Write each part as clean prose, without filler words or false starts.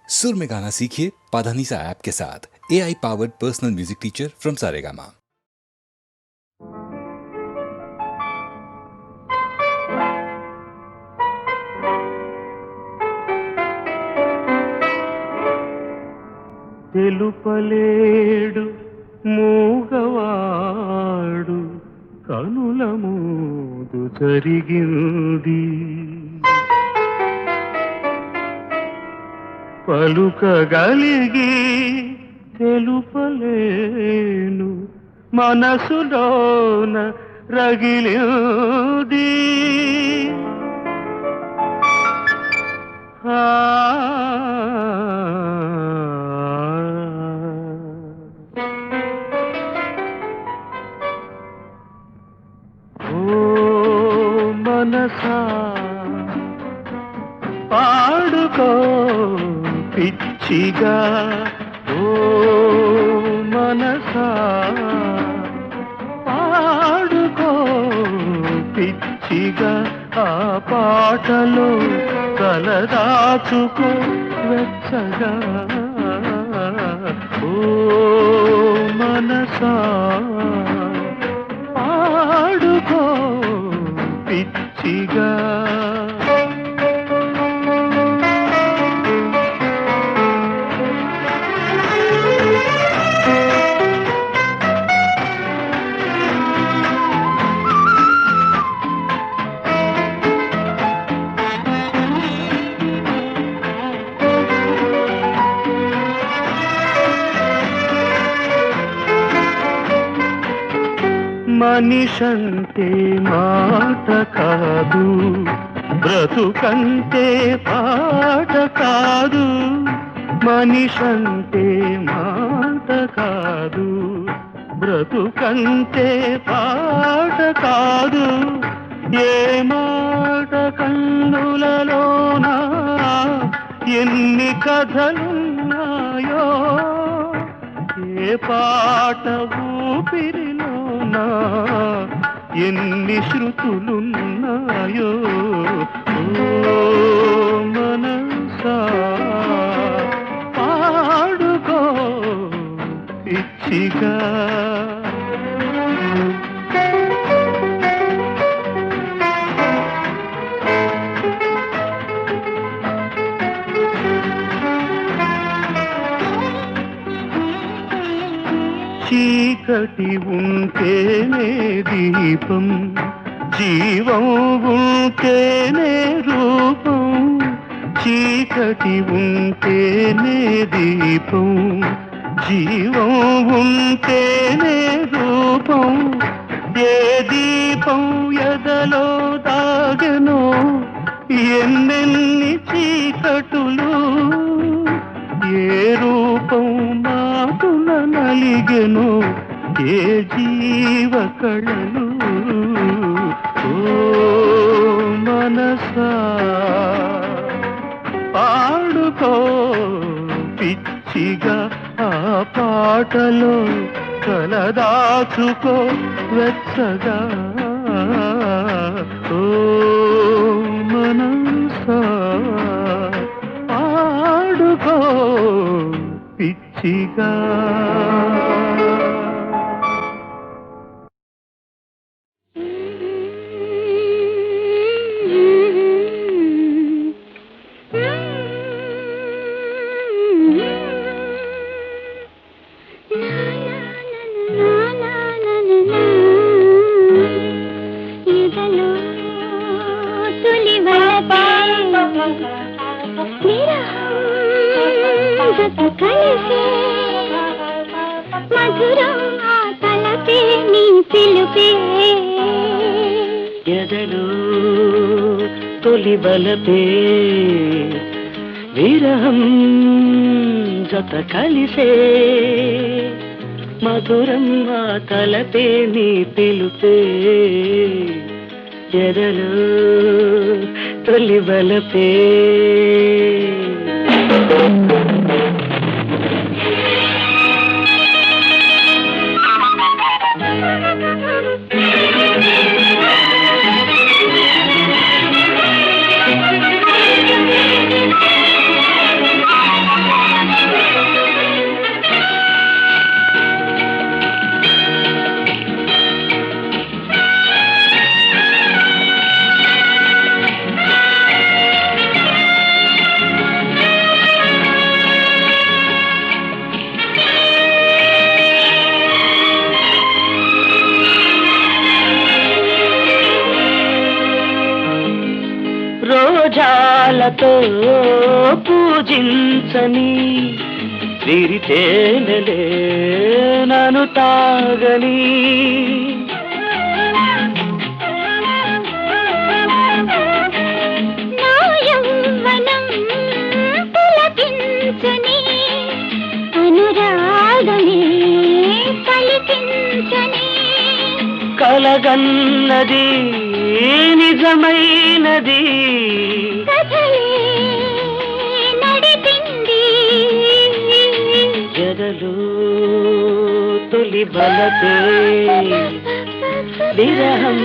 सुर में गाना सीखिए पाधानीसा ऐप के साथ। AI powered personal music teacher from Saregama. తెలుపలేడు మూగవాడు కనుల మూదు జరిగింది, పలుకగలిగి తెలుపలేను మనసులోన రగిలింది. మనసా పాడుకో పిచ్చిగా, ఓ మనసా పాడుకో పిచ్చిగా, ఆ పాటలో తలదాచుకో వెచ్చగా, ఓ మనసా పాడుకో పిచ్చిగా. మనిషంటే మాట కాదు, బ్రతుకంటే పాట కాదు. మనిషంటే మాట కాదు, బ్రతుకంటే పాట కాదు. ఏ మాట కన్నులలోనా ఎన్ని కథలున్నాయో, ఏ పాట ఊపిరిలోనా ఎన్ని శృతులున్నాయో. ఓ మనసా పాడుకో పిచ్చిగా. చీకటి ఉంటేనే దీపం, జీవం ఉంటేనే రూపం. చీకటి ఉంటేనే దీపం, జీవం ఉంటేనే రూపం. ఏ దీపం ఎదలో దాగెనో ఎన్నెన్ని చీకటులు, ఏ రూపం మాటున నలిగెను ఏ జీవ కళలు. ఓ మనసా పాడుకో పిచ్చిగా, ఆ పాటలో కలదాచుకో వెచ్చగా, ఓ మనసా పాడుకో పిచ్చిగా. మధురం ఆ తలపే నీ పిలుపే, ఎదలో తొలి బలపే విరహం జత కలిసే. మధురం ఆ తలపే నీ పిలుపే, ఎదలో తొలి బలపే. పూజించని విరితేనెలే నన్ను తాగని నా యౌవనం పులకించని అనురాగమే పలికించని కలగన్నది నిజమైనది కథలే నడిపింది ఎదలు తొలి బలతే విరహం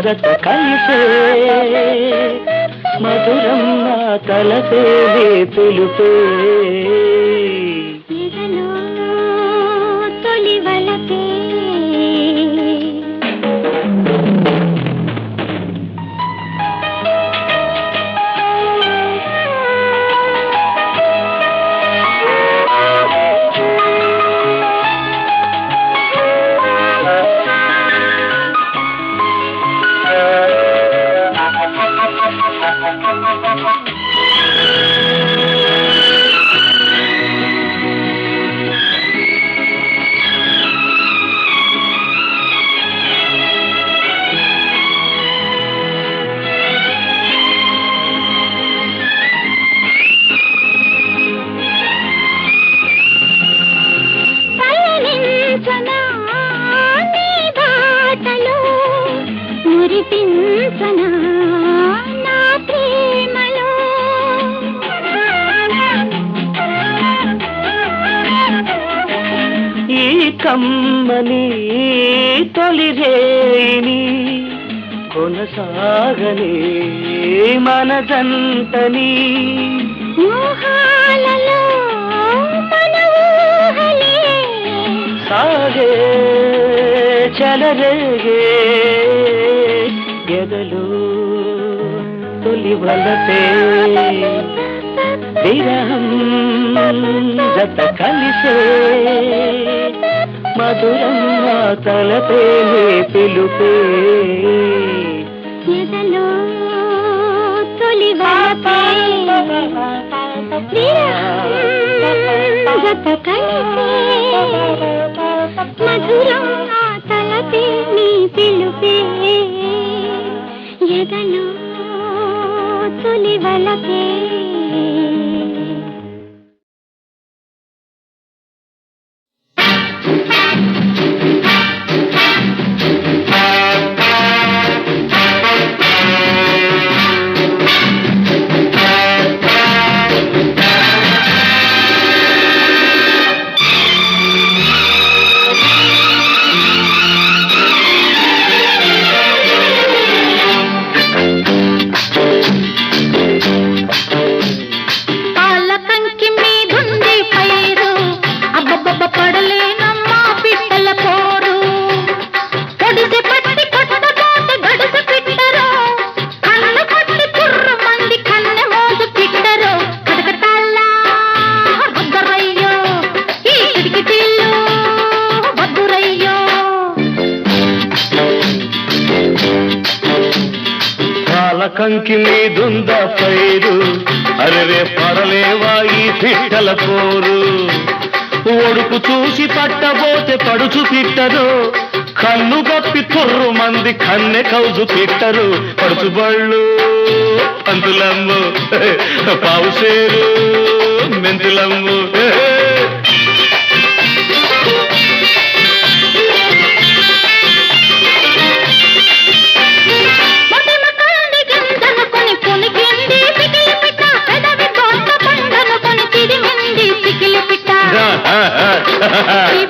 గత కలిసే మధురం నా తలపే తెలుపే ఎదలో తొలి వలపే మురిపించనా నా ప్రేమలో ఈ కమ్మని తొలిరేని కొనసాగని మనదంతని మోహాలలో మన ఊహలే సాగే చలరేగే ఎదలు తొలి వలపే విరహం జత కలిసే మధురం నా తలపే పిలుపే ఎదలో తొలి వలపే విరహం జత కలిసే మధురం నా తలపే నీ పిలుపే ఎదలో తొలి వలపే కంకి మీదుందా పైరు అరే పడలేవా ఈ పిట్టల పోరు ఒడుపు చూసి పట్టబోతే పడుచు పిట్టరు కన్ను కప్పి తుర్రు మంది కన్నె కౌజు పిట్టరు పడుచుబళ్ళు పంతులమ్ము పావుసేరు మెంతులమ్ము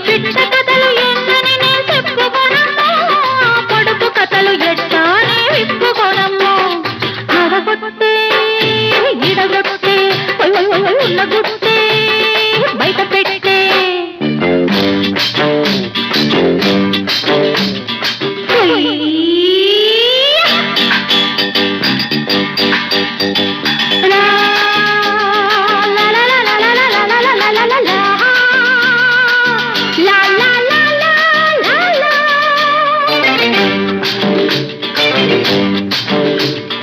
పిట్ట కథలు ఎన్నని నే చెప్పుకోనమ్మా పొడుపు కథలు ఎట్టానే విప్పుకోనమ్మా అడగొట్టే ఇడగొట్టే ఉన్నగొట్టే బయట పెట్టే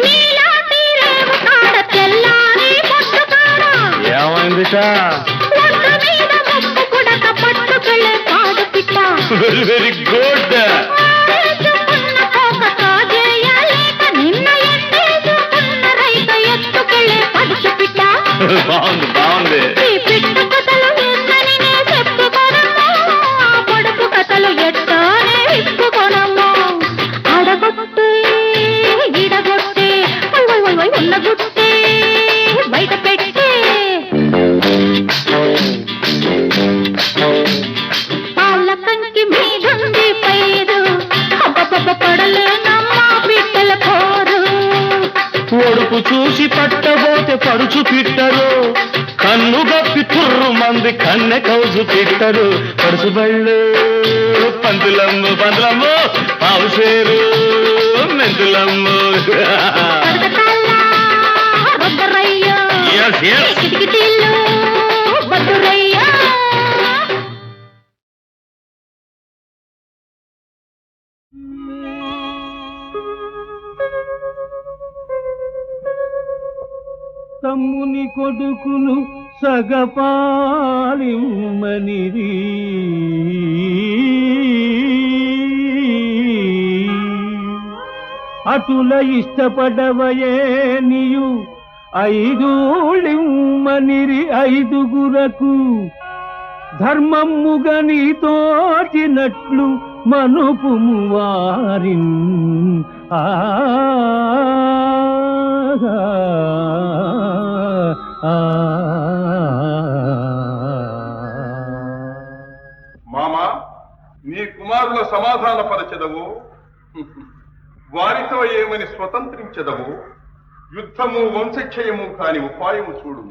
నీలాంటి రేవు కాడ తెల్లారి పొట్టు పిట్ట ఒడ్డు మీద ముక్కు కుడక పట్టుకెళ్ళే పాడు పిట్ట వెరీ వెరీ గుడ్. ఆరేసుకున్న కోక కాజేయలేక నిన్న ఎండేసుకున్న రైత ఎత్తుకెళ్ళే పడుచు పిట్ట బాగుంది బాగుంది. ఈ పిట్ట కథలు ఎన్నని నే చెప్పుకోనమ్మా ఆ పొడుపు కథలు ఎట్టానే విప్పుకోనమ్మా అడగొట్టే ఇడగొట్టే ఉన్నగుట్టే బయట పెట్టే పాల కంకి మీదుంది పైరు అబ్బబ్బ పడలేనమ్మా పిట్టల పోరు ఒడుపు చూసి పట్టబోతే పరుచు పిట్టరు, కన్ను గప్పి తుర్రు మంది కన్నె కౌజు పిట్టరు. పరుసు బళ్ళు పందులమ్ము పందులమ్ము పావుసేరు మెంతులమ్ము. కడకతాళ్ళ రొద్దరయ్య Yes, yes. కిటికిటీలు బద్దురయ్య తమ్ముని కొడుకును సగపాలిమ్మనిరి అటుల ఇష్టపడవయే నీయు ఐదూళిమ్మనిరి ఐదుగురకు ధర్మమ్ముగా నీ తోచినట్లు మనుపుము వారిన్. మామా, నీ కుమారుల సమాధాన పరచెదవు, వారితో ఏమని స్వతంత్రించదవు, యుద్ధము వంశక్షయము కాని ఉపాయము చూడు.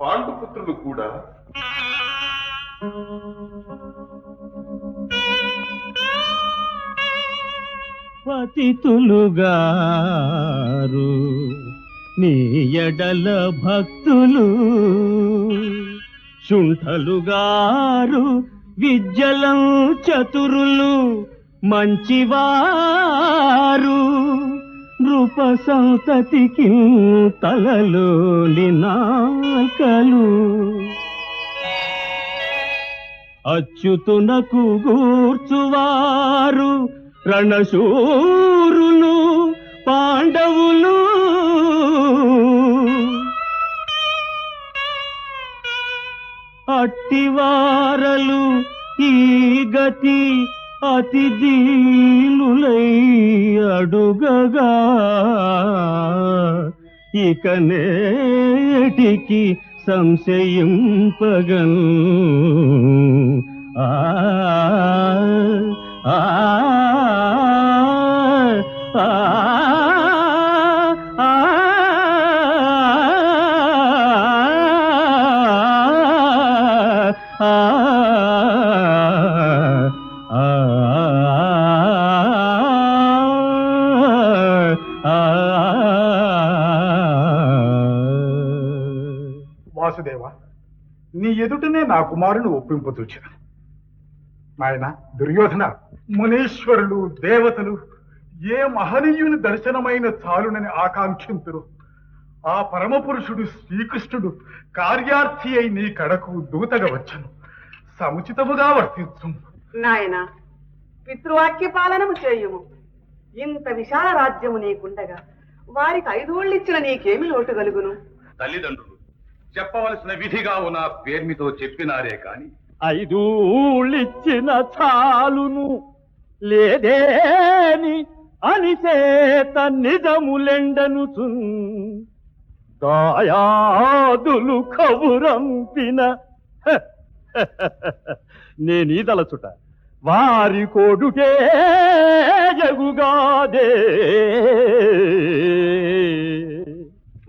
పాండుపుత్రులు కూడా పతితులుగారు నీ ఎడల భక్తులు, శుంఠలుగారు విద్యలం చతురులు మంచివారు, నృప సంతతికి తలలోని నాకలు. అచ్యుతునకు గూర్చువారు రణశూరులు పాండవులు, అట్టివారలు ఈ గతి అతి దీనులై అడుగగా, ఇక నేటికి సంశయింపగన్. ఆ ఆ ఆ వాసుదేవ, నీ ఎదుటనే నా కుమారుని ఒప్పింపచూచిన. నాయన దుర్యోధన, మునీశ్వరులు దేవతలు ఏ మహనీయుని దర్శనమైన చాలునని ఆకాంక్షింతురు. ఆ పరమపురుషుడు శ్రీకృష్ణుడు కార్యార్థి అయి నీ కడకు దూతగా వచ్చను. సముచితముగా వర్తించు. నాయన, పితృవాక్య పాలనము చేయుము. ఇంత విశాల రాజ్యము నీకుండగా వారికి 5 ఊళ్ళిచ్చిన నీకేమి లోటు కలుగును? తల్లిదండ్రులు చెప్పవలసిన విధిగా ఉన్న పేర్మితో చెప్పినారే కాని 5 ఊళ్ళిచ్చిన చాలును లేదేని అనిచేత నిజములెండను దాయాదులు కబురంపిన. నేనీదలచుట వారి కొడుకే జగుగాదే.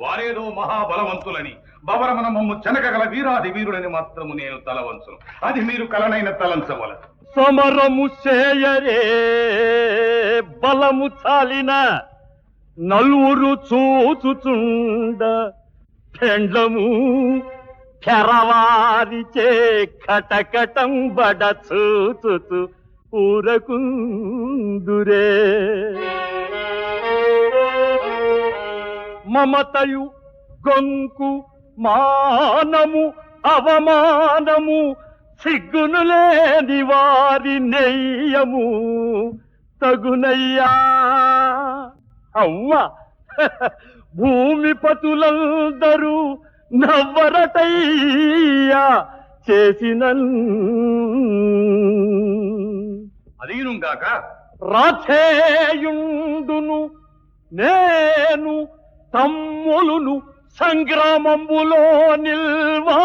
వారేదో మహాబలవంతులని బవరమన మమ్ము చెనకగల వీరాది వీరులని మాత్రము నేను తలవంచును. అది మీరు కలనైన తలంచవలదు. సమరము చేయరే బలము చాలిన నలుగురు చూచుచుండ పెండ్లము కెరవారిచే కటకటం బడ చూచుచు ఊరకుందురే. మమతయు గొంకు మానము అవమానము సిగ్గును లేని వారి నెయ్యము తగునయ్యా అవ్వ భూమిపతులందరూ నవ్వరటయ్యా చేసిన అదీనుగాక రాధేయుండును నేను తమ్ములును సంగ్రామంబులో నిల్వా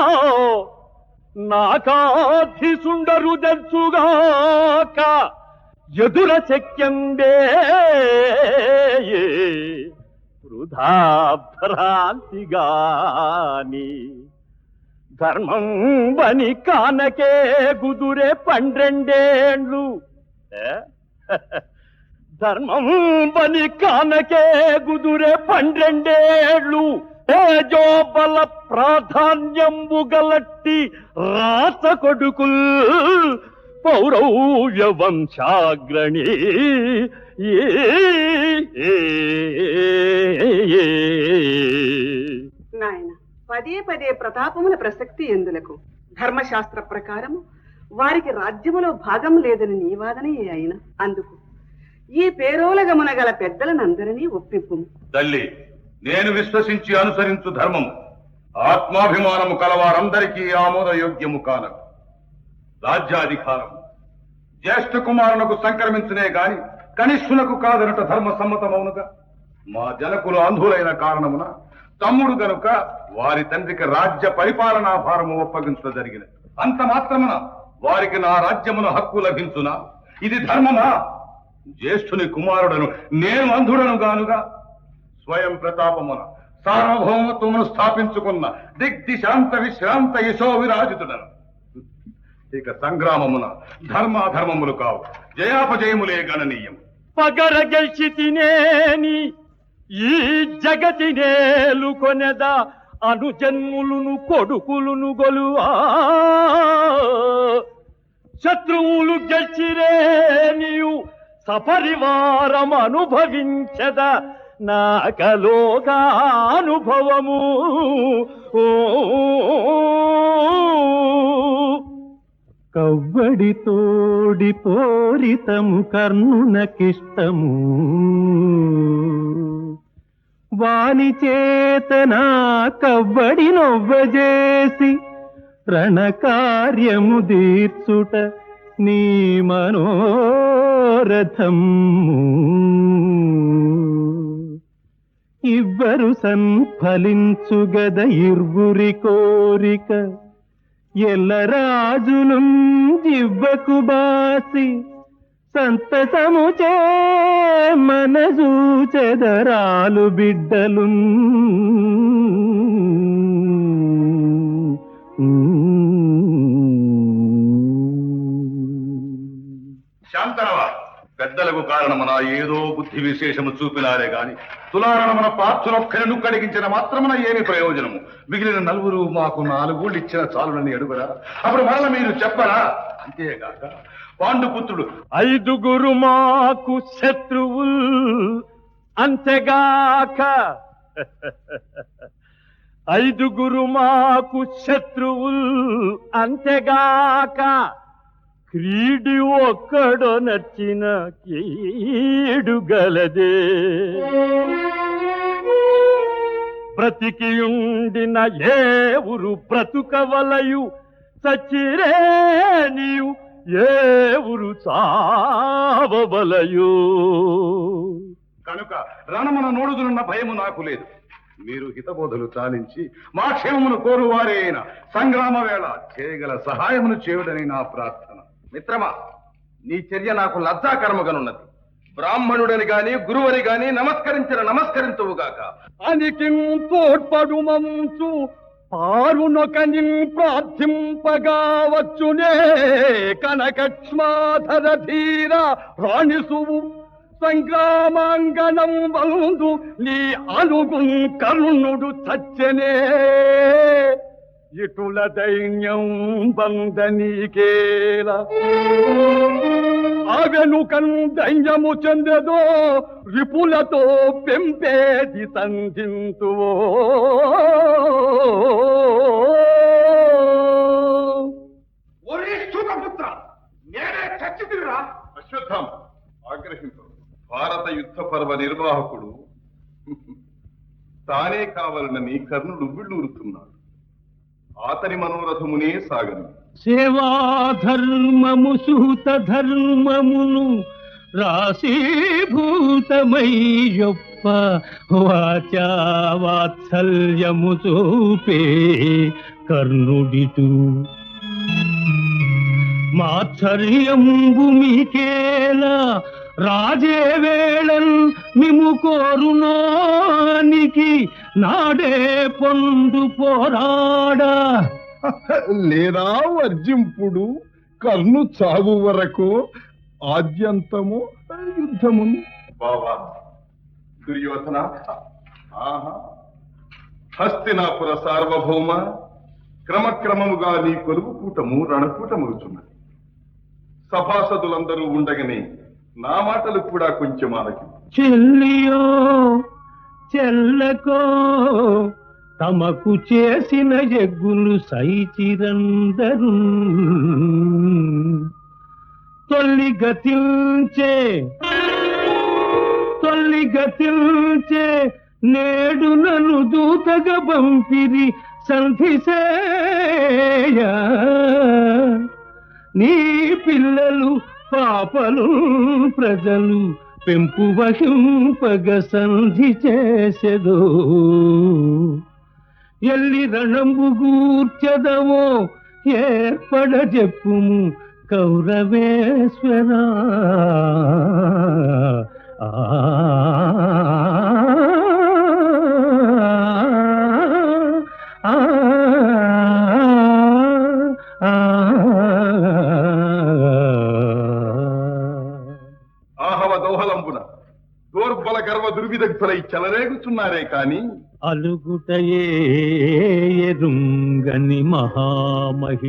నాకాధిసుండరు దెచ్చుగాక ఎదుర చెక్యంబే వృధా భ్రాంతిగాని ధర్మం బని కానకే గుదురే 12 ఏండ్లు ధర్మం బని కానకే గుదురే 12 ఏండ్లు తేజోబల ప్రాధాన్యంబు గలట్టి రాత కొడుకుల్ పౌరవ్య వంశాగ్రణి నాయన పదే పదే ప్రతాపముల ప్రసక్తి ఎందులకు? ధర్మశాస్త్ర ప్రకారము వారికి రాజ్యములో భాగం లేదని నీ వాదనయే అయిన అందుకు ఈ పేరోలగమున గల పెద్దలనందరినీ ఒప్పింపు. తల్లి, నేను విశ్వసించి అనుసరించు ధర్మము ఆత్మాభిమానము కలవారందరికీ ఆమోదయోగ్యము కానదు. రాజ్యాధికారం జ్యేష్ఠ కుమారునకు సంక్రమించునే గాని కనిష్ఠునకు కాదనట ధర్మ సమ్మతమవునుగా. మా జనకులు అంధులైన కారణమున తమ్ముడు గనుక వారి తండ్రికి రాజ్య పరిపాలనా భారము ఒప్పగించడం జరిగినది. అంత మాత్రమున వారికి నా రాజ్యమున హక్కు లభించునా? ఇది ధర్మమా? జ్యేష్ఠుని కుమారుడను నేను అంధుడను గానుగా స్వయం ప్రతాపమున సార్వభౌమత్వమును స్థాపించుకున్న దిగ్దిశాంత విశ్రాంత యశో విరాజితుడను. ఇక సంగ్రామమున ధర్మాధర్మములు కావు, జయాపజయములే గణనీయం. పగర గెలిచి తినేని ఈ జగతి నేలుకొనెదా అనుజన్ములును కొడుకులును గొలువా శత్రువులు గెలిచిరే నీవు సపరివారం అనుభవించద నాకలోగా అనుభవము. కవ్వడి తోడి పోరితము కర్ణునకిష్టము వాని చేతనా కవ్వడి నొవ్వజేసి రణకార్యము దీర్చుట నీ మనోరథం. ఇవ్వరు సన్ఫలించుగద ఇర్వురి కోరిక ఎల్లరాజులు జివ్వకు బాసి సంతసముచే మనజూచెదరాలు బిడ్డలు. శాంతనవా, పెద్దలకు కారణమున ఏదో బుద్ధి విశేషము చూపినారే గాని తులారణమున పాత్రొక్కరిను కడిగించిన మాత్రమున ఏమి ప్రయోజనము? మిగిలిన 4 మాకు 4 ఊళ్ళు ఇచ్చిన చాలునని అడుగురా. అప్పుడు మరల మీరు చెప్పరా? అంతేగాక పాండుపుత్రుడు 5 మాకు శత్రువుల్ అంతేగాక 5 మాకు శత్రువుల్ అంతేగాక క్రీడి ఒక్కడో నచ్చిన కీడు గలదే. బ్రతికియుండిన ఏ ఊరు బ్రతుకవలయు సచ్చిరే నీవు ఏ ఊరు చావవలయు. కనుక రణమున నోడుదునున్న భయము నాకు లేదు. మీరు హితబోధలు చాలించి మా క్షేమమును కోరువారే అయిన సంగ్రామ వేళ చేయగల సహాయమును చేయుడని నా ప్రార్థన. మిత్రమా, నీ చర్య నాకు లజ్జాకరముగానున్నది. బ్రాహ్మణుడని గాని గురువని గాని నమస్కరించువుగాక. అనికి తోడ్పడు మంచు పారునొకని ప్రార్థింపగా వచ్చునే కనకక్ష్మాధర ధీర రాణిసువు సంగ్రామాంగణం వందు నీ అనుగున్ కర్ణుడు చచ్చనే. ఇటుల దైన్యం బంధనీకేలా ఆవెనుకన్ దైన్యము చెందదో రిపులతో పెంపేది సంధింతువో. నిర్వాహకుడు తానే కావాలనని కర్ణుడు ఉవ్విళ్ళూరుతున్నాడు. అతని మనోరథమునే సాగని సేవాధర్మము సూత ధర్మమును రాశీభూతమై యొప్ప వాచా వాత్సల్యము చూపే కర్ణుడిటు మాత్సర్యంబు మీకేలా రాజే వేళన్ మిము కోరునానికి నాడే పొందు పోరాడా లేదా వర్జింపుడు కర్ణు చావు వరకు ఆద్యంతము యుద్ధమును. బావా దుర్యోధన, ఆహా హస్తినాపుర సార్వభౌమ, క్రమక్రమముగా నీ కొలువు కూటము రణకూటమగుచున్నది. సభాసదులందరూ ఉండగానే నా మాటలు కూడా కొంచెం ఆలకి. చెల్లియో చెల్లకో తమకు చేసిన యజ్ఞులు సైచిరందరు తొల్లి గతించే నేడు నన్ను దూతగా పంపిరి సంధిసేయ నీ పిల్లలు పాపలు ప్రజలు పెంపు వహింపగ సంధి చేసెదో ఎల్లి రణంబు గూర్చెదవో ఏర్పడ చెప్పుము కౌరవేశ్వరా. ఆహవ దోహలంబున దోర్బల గర్వ దుర్విదగ్ధులై చెలరేగుచున్నారే కాని అలుగుటయే ఎరుంగని మహామహితాత్ముడు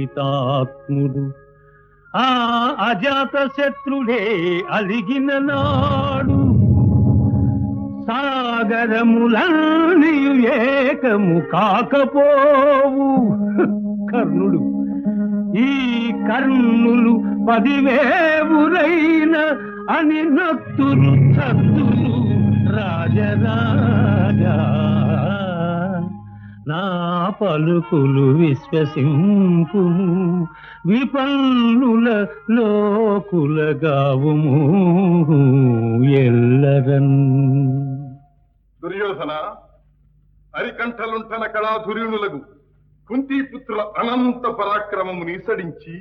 ఆ అజాత శత్రుడే అలిగిన నాడు సాగరములన్నీయు ఏకము కాకపోవు. కర్ణుడు ఈ కర్ణులు 10,000 అని నత్తులు చత్తులు రాజరాజా నా పలుకులు విశ్వసింపు విపన్నుల లోకులగావుము ఎల్లరన్. దుర్యోధన, అరికంఠలుంటన కళాధుర్యునులకు కుంతీపుత్రుల అనంత పరాక్రమము నిసడించి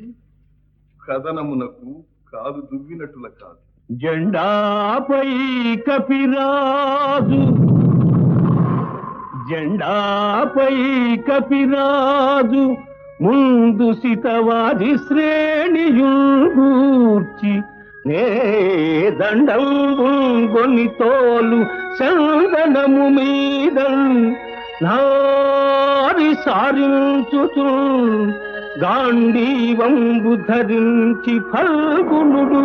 కథనమునకు కాదు దువ్వినట్టుల కాదు. జెండాపై కపిరాజు ముందు సితవాది శ్రేణియూర్చి నే దండంబుని తోలు చందనము మీద నారి సారించుచు గాంధీవంబు ధరించి ఫల్గునుడు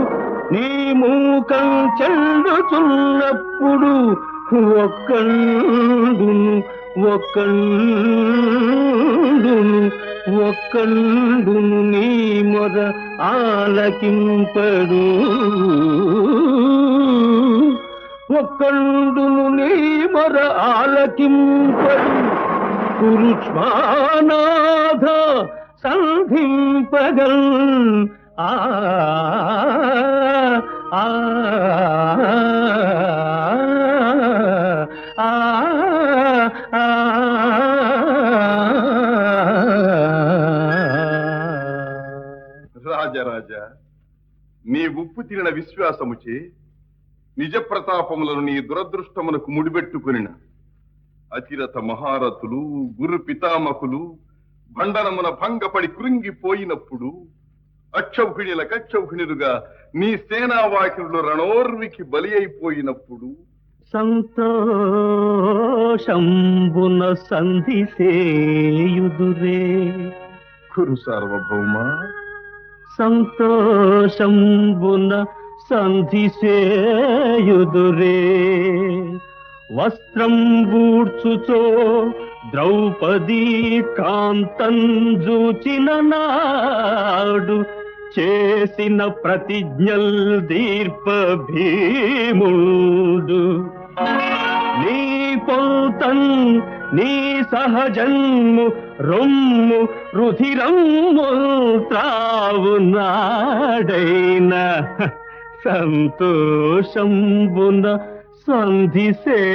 నీ మూకం చెల్లుచున్నప్పుడు ఒక్కండును నీ మొర ఆలకింపడు. ఒక్కండును నీ మొర ఆలకింపడు కురుష్మానాథ సంధింపగల్. ఆ ఆ రాజరాజా, నీ ఉప్పు తిరిన విశ్వాసముచే నిజ ప్రతాపములను నీ దురదృష్టమునకు ముడిపెట్టుకునిన అతిరథ మహారథులు గురు పితామకులు భండనమున భంగపడి కృంగిపోయినప్పుడు అక్షౌహిణుల కక్షౌహిణులుగా నీ సేనావాహినులు రణోర్వికి బలి అయిపోయినప్పుడు సంతోషంబున సంధి సేయుదురే. కురు సార్వభౌమ, సంతోషంబున సంధి సేయుదురే. వస్త్రం బూడ్చుచో ద్రౌపదీ కాంతం జూచిన నాడు చేసిన ప్రతిజ్ఞల్ దీర్ప భీముడు నీ పొంతన్ నీ సహజన్ము రొమ్ము రుధిరమ్ము త్రావునాడైన సంతోషంబున సంధి సేయుదురే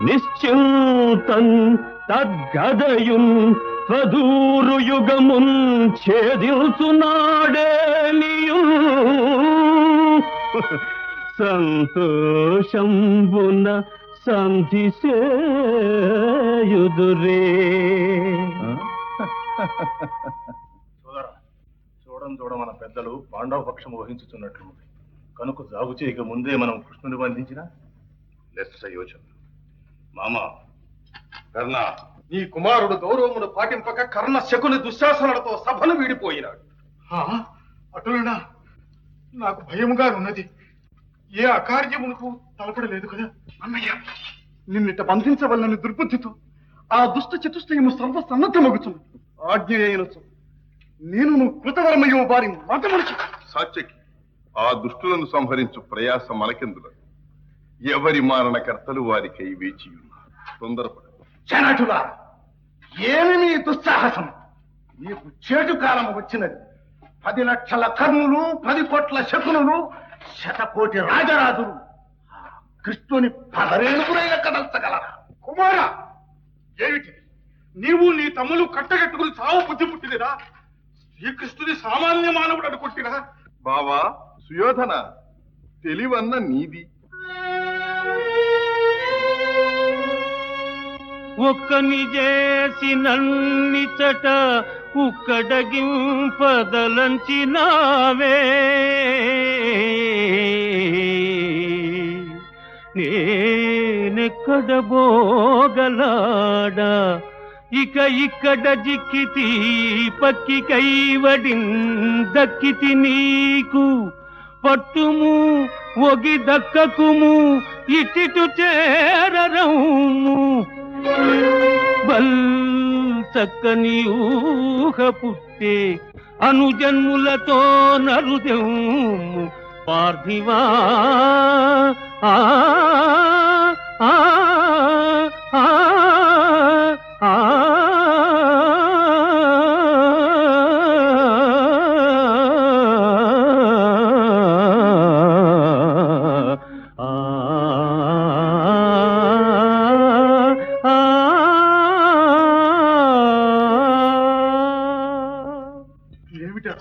నిశ్చింతన్ తద్గదయున్ త్వదూరు యుగమున్ ఛేదించునాడేనియున్ సంతోషంబున సంధి సేయుదురే. చూడ మన పెద్దలు పాండవ పక్షం వహించుతున్నట్లు కనుక జాగు చేయక ముందే మనం కృష్ణుని బంధించిన లెస్స యోచన. మామ కర్ణ, నీ కుమారుడు గౌరవమును పాటింపక కర్ణ శకుని దుశ్శాసనలతో సభను వీడిపోయినాడు. అటులనా నాకు భయముగా ఉన్నది. ఏ అకార్యమునకు తలపడలేదు కదా అన్నయ్య. నిన్నిట బంధించవలనని దుర్బుద్ధితో ఆ దుష్ట చతుష్టయము సర్వ సన్నద్ధమగుచున్నది. ఆజ్ఞ అయినచు నేను నువ్వు కృతవర్మయో వారి మాటమనుచు. సాత్యకి ఆ దుష్టులను సంహరించు ప్రయాస మనకెందుల? ఎవరి మారణకర్తలు వారికై వేచి ఉన్నారు. తొందరపడ. జనటులా, ఏమి నీ దుస్సాహసం? నీకు చేటు కాలం వచ్చినది. 10 లక్షల కర్ణులు, 10 కోట్ల శకునులు, 100 కోటి రాజరాజులు కృష్ణుని పదరేణుకురైన కదల్చగలరా? కుమారా, ఏమిటి నీవు నీ తమ్ములు కట్టగట్టుకుని చావు బుద్ధి పుట్టినరా? శ్రీకృష్ణుని సామాన్య మానవుడు అనుకుంటున్నా? బావా సుయోధన, తెలివన్న నీది. ఒక్కని చేసినన్నిచట ఉక్కడగింపదలంచినావే, నేనెక్కడ బోగలాడా ఇక ఇక్కడ జిక్కితి పక్కి కైవడిన్ దక్కితి నీకు పట్టుము ఒగి దక్కకుము ఇటిటు చేరరము బల్ చక్కని ఊహ పుట్టే అనుజన్ములతో నరుదెము పార్థివా. ఆ ఆ ఆ ఆ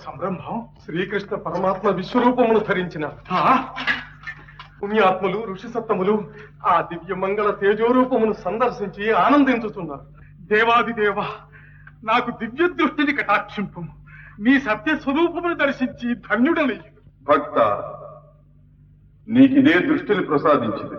సంరంభం. శ్రీకృష్ణ పరమాత్మ విశ్వరూపమును ధరించిన పుణ్యాత్ములు, ఋషిసత్తములు ఆ దివ్య మంగళ తేజోరూపమును సందర్శించి ఆనందించుతున్నారు. దేవాది దేవ, నాకు దివ్య దృష్టిని కటాక్షింపు. నీ సత్య స్వరూపమును దర్శించి ధన్యుడనయ్య. భక్త, నీకిదే దృష్టిని ప్రసాదించింది.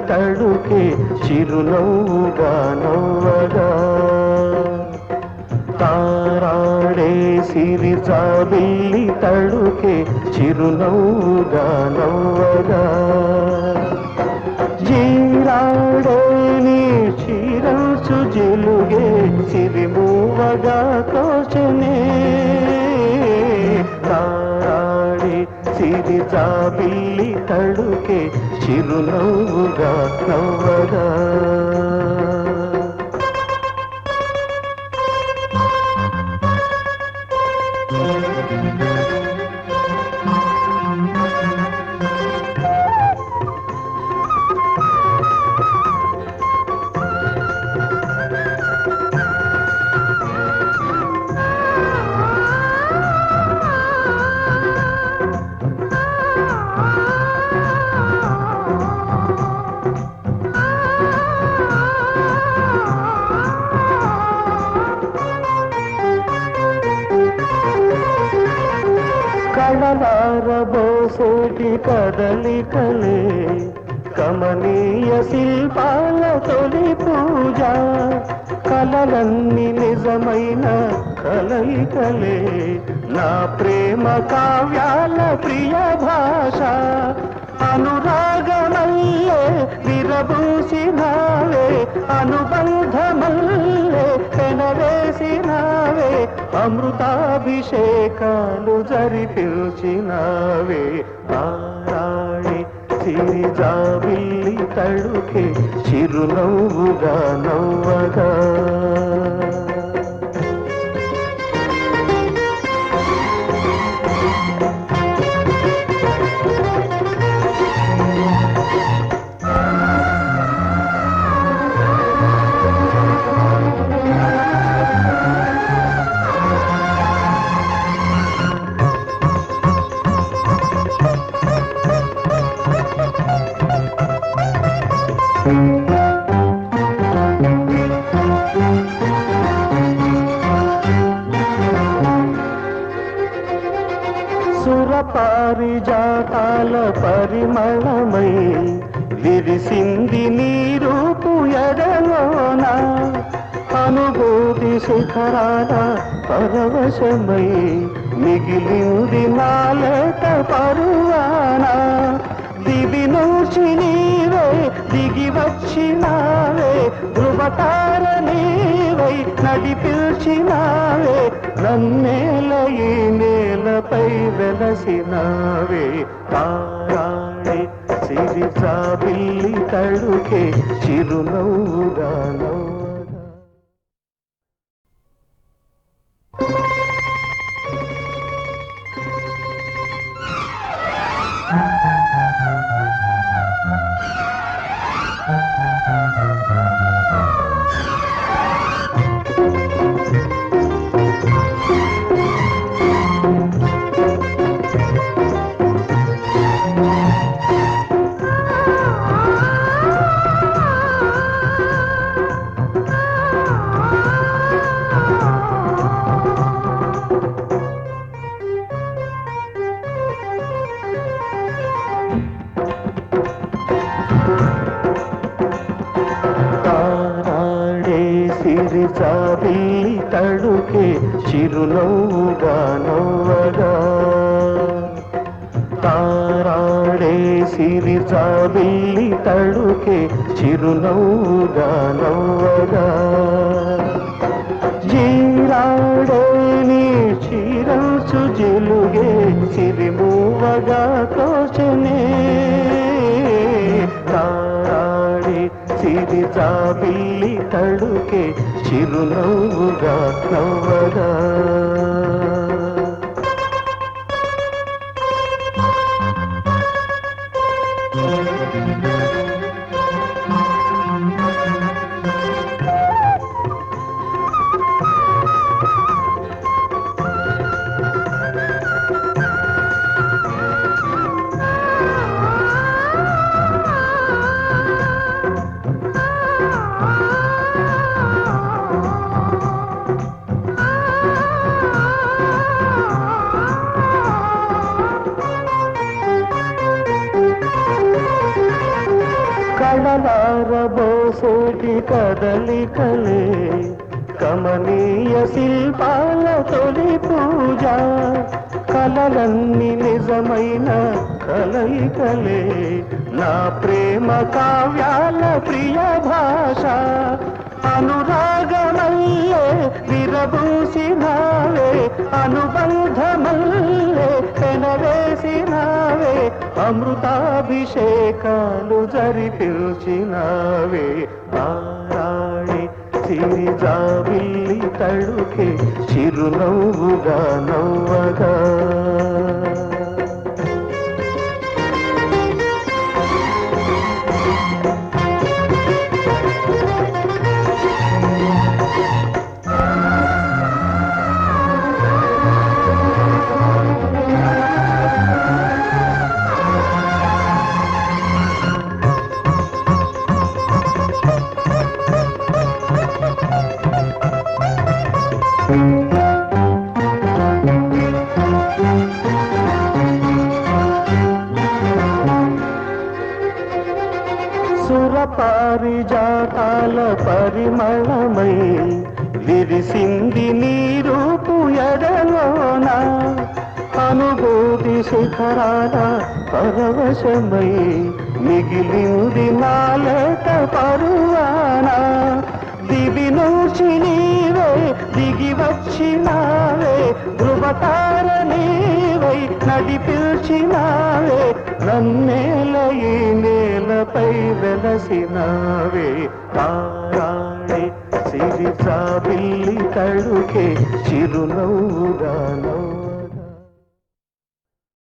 తడుకే చిరునవ్వుగా నవ్వగా తారాడే సిరి చాబిల్లి తడుకే చిరునవ్వుగా నవ్వగా జీరాడే నీ చీరంచు జిలుగే సిరిమూవగా తోచనే తారాడే సిరి చాబిల్లి తడుకే చిరునవ్వుగా నవ్వగా కదలికలే కమనీయ శిల్పాల తొలి పూజ కలలన్నీ నిజమైన కలయికలే నా ప్రేమ కావ్యాల ప్రియ భాష అనురాగమల్లే విరబూసినావే అనుబంధమల్లే పెనవేసినావే అమృతాభిషేకాలు జరిపించినావే ఆరాణి సిరిజాబిల్లి తడుకే చిరునవ్వుగా నవ్వగా సురపారిజాతాల పరిమళమై విరిసింది నీ రూపు ఎడలోన అనుభూతి శిఖరాల పరవశమై మిగిలింది నాలేత పరువాన దివి నుంచి నీవే దిగి వచ్చినావే ధృవతార నీవై నడిపించినావే నన్నేల ఈ నేలపై వెలసినావే తారాణి సిరిజాబిల్లి తడుకే చిరునవ్వుగా నవ్వగా సిరిజాబిల్లి తడుకే చిరునవ్వుగా నవ్వగా తారాడే సిరిజాబిల్లి తడుకే చిరునవ్వుగా నవ్వగా జీరాడే నీ చీరంచు జిలుగే సిరిమూవగా తోచనే తారాడే సిరిజాబిల్లి తడుకే చిరునవ్వుగా నవ్వగా కళలారబోసేటి కదలికలే కమనీయ శిల్పాల తొలి పూజ కలలన్నీ నిజమైన కలయికలే నా ప్రేమ కావ్యాల ప్రియ భాష అనురాగమల్లే విరబూసినావే అనుబంధమల్లే పెనవేసినావే అమృతాభిషేకాలు జరిపించినావే ఆరాణి సిరిజాబిల్లి తడుకే చిరునవ్వుగా నవ్వగా సురపారిజాతాల పరిమళమై విరిసింది నీ రూపు ఎడలోన అనుభూతి శిఖరాల పరవశమై మిగిలింది నాలేత పరువాన దివి నుంచి నీవే దిగి వచ్చినావే ధృవతార నీవై నడిపిల్చినావే నన్నేల ఈ నేలపై వెలసినావే తారాణి సిరి జాబిల్లి తడుకే చిరునవ్వుగా నవ్వు